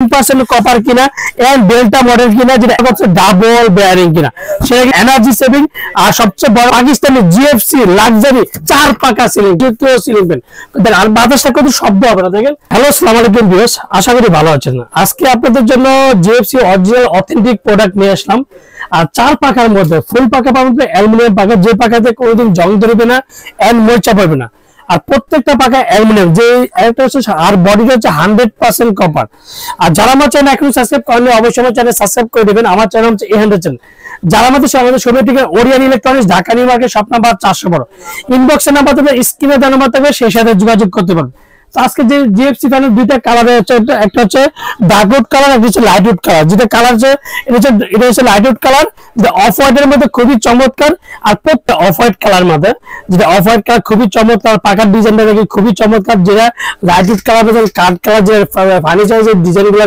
100% copper কিনা and delta model কিনা, যেটা হচ্ছে ডাবল বেয়ারিং কিনা, সেটা এনার্জি সেভিং। আর সবচেয়ে বড় পাকিস্তানি জিএফসি লাক্সারি 4 পাকা সিলিং ফ্যান। আর বাতাসটা কত শব্দ হবে না দেখেন। হ্যালো, আসসালামু আলাইকুম ভিউয়ার্স, আশা করি ভালো আছেন। আজকে আপনাদের জন্য জিএফসি অরিজিনাল অথেন্টিক প্রোডাক্ট নিয়ে আসলাম। আর 4 পাকার মধ্যে ফুল পাকা পাবেন, অ্যালুমিনিয়াম পাকা, যে পাকাতে কোনোদিন জং ধরবে না এন্ড মরিচা পড়বে না। আর প্রত্যেকটা পাকা অ্যালুমিনিয়াম, যে একটা হচ্ছে আর বডিটা হচ্ছে 100% কপার। আর যারা আমার চ্যানেল এখন সাবস্ক্রাইব করেনি অবশ্যই আমার চ্যানেল সাবস্ক্রাইব করে দেবেন। আমার চ্যানেল হচ্ছে A100 চ্যানেল। যারা আমাদের ছবি থেকে Orion electronics, Dhaka new market, shop number 412, ইনবক্সে নাম্বার থাকবে, স্ক্রিনে দেওয়া নাম্বার থাকবে, সেই সাথে যোগাযোগ করতে পারবেন। আজকে যে জিএফসি ফ্যানের দুইটা কালার হচ্ছে, একটা হচ্ছে ডার্ক উড কালার, একটা হচ্ছে লাইট উড কালার। যেটা কালার এটা হচ্ছে লাইট উড কালার, যেটা অফ হোয়াইটের মধ্যে খুবই চমৎকার। আর প্রত্যেকটা অফ হোয়াইট কালার মধ্যে, যেটা অফ হোয়াইট কালার খুবই চমৎকার, পাকার ডিজাইনটা দেখে খুবই চমৎকার। যেটা লাইট উড কালার, কাঠ কালার, যে ফার্নিচার যে ডিজাইন গুলো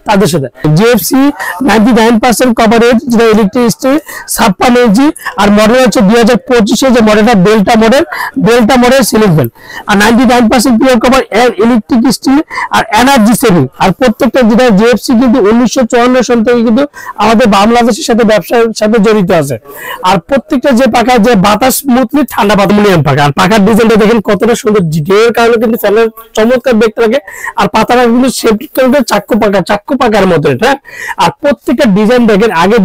তাদের সাথে জিএফসি 99% কভারেজ, যেটা ইলেকট্রিসিটি 56 ইঞ্চি। আর মডেল হচ্ছে 2025 যে মডেলটা ডেল্টা মডেল সিলিং ফ্যান। আর 99% পিওর কভার, ইলেকট্রিক স্টিল, আর এনার্জি সেভিং। আর প্রত্যেকটা যেটা জিএফসি কিন্তু 1954 সাল থেকে কিন্তু আমাদের বাংলাদেশের সাথে ব্যবসার সাথে জড়িত আছে। আর প্রত্যেকটা যে পাকা, যে বাতাস স্মুথলি ঠান্ডা অ্যালুমিনিয়াম পাকা। আর পাকার ডিজাইনটা দেখেন কতটা সুন্দর, ঢেউর কারণে কিন্তু ফ্যানের চমৎকার দেখতে লাগে। আর পাতাটা কিন্তু সেফটি চাক্কু পাকার মতো এটা। আর প্রত্যেকটা ডিজাইন দেখেন, আগে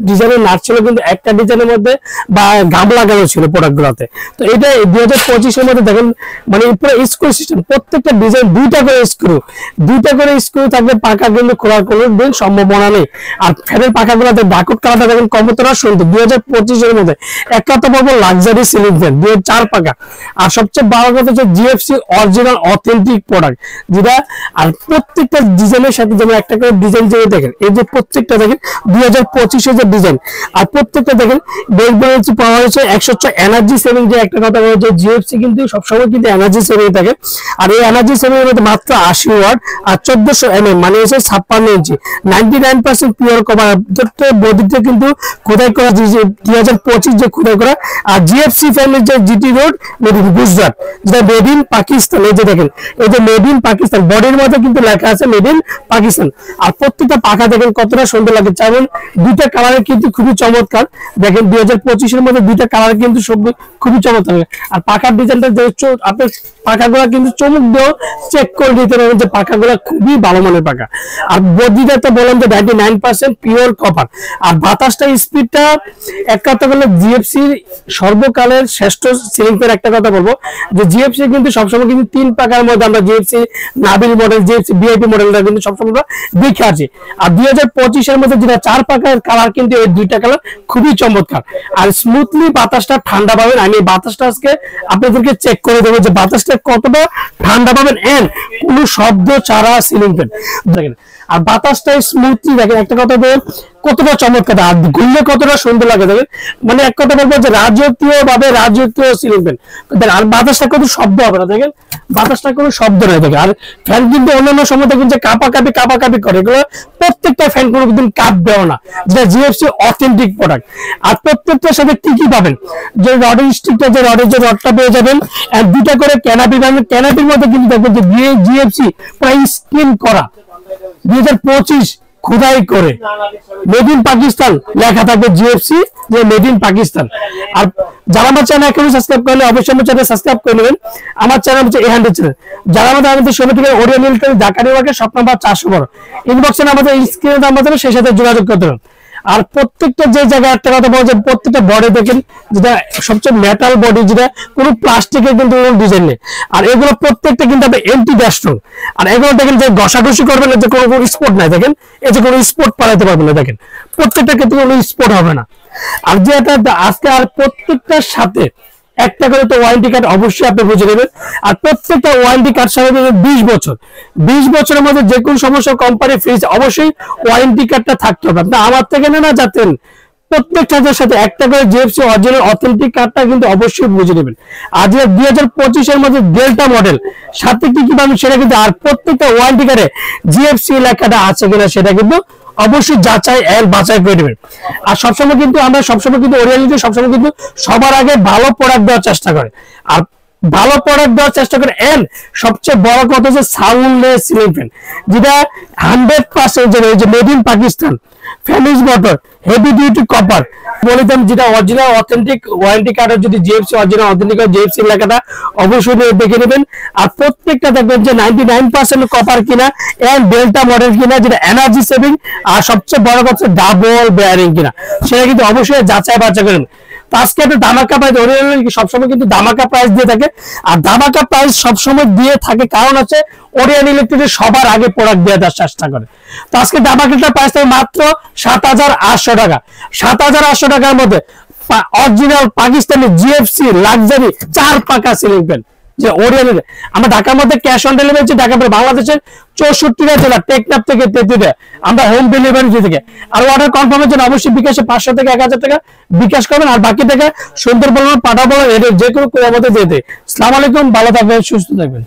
ডিজাইনের নাট ছিল কিন্তু একটা ডিজাইনের মধ্যে বা গাম লাগানো ছিল প্রোডাক্ট গুলাতে। তো এটা 2025 এর মধ্যে দেখেন মানে পুরো স্ক্রু সিস্টেম, প্রত্যেকটা ডিজাইন দুইটা করে স্ক্রু থাকবে। পাকা কিন্তু খোলার কোনো দিন সম্ভাবনা নেই। আর ফ্যানের পাকা গুলাতে ডাকুট কালারটা দেখেন কতটা সুন্দর। 2025 এর মধ্যে একটা বলবো লাক্সারি সিলিং ফ্যান, 4 পাকা। আর সবচেয়ে বড় কথা হচ্ছে জিএফসি অরিজিনাল অথেন্টিক প্রোডাক্ট, যেটা আর প্রত্যেকটা ডিজাইনের সাথে যেমন একটা করে ডিজাইন যে দেখেন, এই যে প্রত্যেকটা দেখেন 2025 এর যে ডিজাইন। আর প্রত্যেকটা দেখেন বেলবেলছি পাওয়া হয়েছে 106 এনার্জি সেভিং। যে একটা কথা বলছে, জিএফসি কিন্তু সবসময় কিন্তু এনার্জি সেভিং থাকে। আর এই এনার্জি সেভিং এর মধ্যে মাত্র 80 ওয়াট আর 1400 mm, মানে হচ্ছে 56 ইঞ্চি, 99% পিওর কভার। বডিতে কিন্তু খোদাই করা, 2025 যে খোদাই করা। আর জিএফসি ফ্যানের যে GT road made in Gujarat, যেটা মেড ইন পাকিস্তান। এই যে দেখেন, এই যে মেড ইন পাকিস্তান, বডির মধ্যে কিন্তু লেখা আছে মেড ইন পাকিস্তান। আর প্রত্যেকটা পাখা দেখেন কতটা সুন্দর লাগে। যেমন দুইটা কালারের কিন্তু খুবই চমৎকার। দেখেন 2025 এর মধ্যে দুইটা কালার কিন্তু খুবই চমৎকার। আর পাখার ডিজাইনটা আপনার পাখাগুলো কিন্তু চমক দিয়েও চেক করে নিতে পারবেন যে পাখাগুলো খুবই ভালো মানের পাখা। আর বডিটা তো বললাম যে 99% পিওর কপার। আর বাতাসটা স্পিডটা এক কথা বললে জিএফসি সর্বকালের শ্রেষ্ঠ সিলিং ফ্যান। একটা কথা বলবো যে জিএফসি কিন্তু সবসময় কিন্তু 3 পাকার মধ্যে আমরা GFC Nabil model, GFC VIP মডেলটা কিন্তু সবসময় আমরা দেখে আছি। আর 2025 এর মধ্যে যেটা 4 পাকার কালার, কিন্তু এই দুইটা কালার খুবই চমৎকার। আর স্মুথলি বাতাসটা ঠান্ডা পাবেন। আমি বাতাসটা আজকে আপনাদেরকে চেক করে দেবো যে বাতাসটা কতটা ঠান্ডা পাবেন এন্ড কোনো শব্দ ছাড়া সিলিং ফ্যান দেখেন। আর বাতাসটা স্মুথলি দেখেন, একটা কথা বলেন কতটা চমৎকার, আর ঘুরলে কতটা সুন্দর লাগে দেখেন। মানে এক কথা বলবো যে রাজকীয় সিলিং ফ্যান। আর বাতাসটা কত শব্দ হবে না দেখেন, বাতাসটা কোনো শব্দ নাই দেখেন। আর ফ্যান কিন্তু অন্যান্য সময় দেখুন যে কাপাকাপি করে, এগুলো প্রত্যেকটা ফ্যান কোনোদিন কাপ দেও না, যেটা জিএফসি অথেন্টিক প্রোডাক্ট। আর প্রত্যেকটার সাথে কি পাবেন, যে রডের স্টিকটা, যে রডের যে রডটা পেয়ে যাবেন। আর দুটা করে ক্যানাপি পাবেন। ক্যানাপির মধ্যে কিন্তু দেখবেন যে জিএফসি প্রায় স্ক্রিন করা 2025 খোদাই করে মেড ইন পাকিস্তান লেখা থাকবে, জিএফসি যে মেড ইন পাকিস্তান। আর যারা আমার চ্যানেল এখনো সাবস্ক্রাইব করলে অবশ্যই আমার চ্যানেল সাবস্ক্রাইব করে নেবেন। আমার চ্যানেল হচ্ছে A100 চ্যানেল। যারা আমাদের ছবি থেকে Orion electronics, Dhaka new market, shop number 412, ইনবক্সে আমাদের স্ক্রিনে নাম্বার দেবে, সেই সাথে যোগাযোগ করতে হবে। আর প্রত্যেকটা যে জায়গায় একটা কথা বলা যায়, প্রত্যেকটা বডি দেখেন, যেটা সবচেয়ে মেটাল বডি, যেটা কোনো প্লাস্টিকের কিন্তু কোনো ডিজাইন নেই। আর এগুলো প্রত্যেকটা কিন্তু আপনি এন্টি ডাস্টন। আর এগুলো দেখেন যে ঘষাঘষি করবেন, যে কোনো স্পট নাই দেখেন, এই যে কোনো স্পট পালাতে পারবেন না দেখেন, প্রত্যেকটা ক্ষেত্রে কোনো স্পট হবে না। আর যে এটা আজকে আর প্রত্যেকটার সাথে একটা করে তো ওয়ারেন্টি কার্ড অবশ্যই আপনি বুঝে নেবেন। আর প্রত্যেকটা ওয়ারেন্টি কার্ড সাথে 20 বছরের মধ্যে যে কোনো সমস্যা কোম্পানি ফ্রিজ, অবশ্যই ওয়ারেন্টি কার্ডটা থাকতে হবে। আপনি আমার থেকে না যাতেন, প্রত্যেকটার সাথে একটা করে জিএফসি অরিজিনাল অথেন্টিক কার্ডটা কিন্তু অবশ্যই বুঝে নেবেন। আর যে 2025 এর মধ্যে ডেল্টা মডেল সাথে কি পাবেন সেটা কিন্তু, আর প্রত্যেকটা ওয়ারেন্টি কার্ডে জিএফসি লেখাটা আছে কিনা সেটা কিন্তু অবশ্যই যাচাই এর বাছাই করে নেবেন। আর সবসময় কিন্তু আমরা ওরিয়ন সবসময় কিন্তু সবার আগে ভালো প্রোডাক্ট দেওয়ার চেষ্টা করে। আর ভালো প্রোডাক্ট দেওয়ার চেষ্টা করেন। এন্ড সবচেয়ে বড় কথা হচ্ছে সাউন্ডলেস সিলিং ফ্যান, যেটা 100% যে মেড ইন পাকিস্তান, ফ্যানিস মোটর, হেভি ডিউটি কপার বলিতাম, যেটা অরিজিনাল অথেন্টিক ওয়ারেন্টি কার্ডের যদি জিএফসি অরিজিনাল অথেন্টিক জিএফসি লেখাটা অবশ্যই দেখে নেবেন। আর প্রত্যেকটা দেখবেন যে 99% কপার কিনা এন্ড ডেল্টা মডেল কিনা, যেটা এনার্জি সেভিং, আর সবচেয়ে বড় কথা ডাবল বেয়ারিং কিনা, সেটা কিন্তু অবশ্যই যাচাই বাছাই করেন। আজকে একটা ধামাকা প্রাইস, সবসময় কিন্তু ধামাকা প্রাইস দিয়ে থাকে, আর ধামাকা প্রাইস সবসময় দিয়ে থাকে কারণ হচ্ছে ওরিয়ন ইলেকট্রিক সবার আগে প্রোডাক্ট দেওয়ার চেষ্টা করে। তো আজকে ধামাকাটা প্রাইস থাকে মাত্র 7,800 টাকা। 7,800 টাকার মধ্যে অরিজিনাল পাকিস্তানি জিএফসি লাক্সারি 4 পাকা সিলিং ফ্যান, যে ওরিয়নের। আমরা ঢাকার মধ্যে ক্যাশ অন ডেলিভারি, ঢাকা বাংলাদেশের 64টা জেলা, টেকনাফ থেকে তেতুলিয়া আমরা হোম ডেলিভারি থেকে। আর অর্ডার কনফার্মের জন্য অবশ্যই বিকাশে 500 থেকে 1000 টাকা বিকাশ করবেন, আর বাকি টাকা সুন্দর বলবেন পাঠাবো, যে কোনো আমাদের দিয়ে দেয়। আসসালামু আলাইকুম, ভালো থাকবেন, সুস্থ থাকবেন।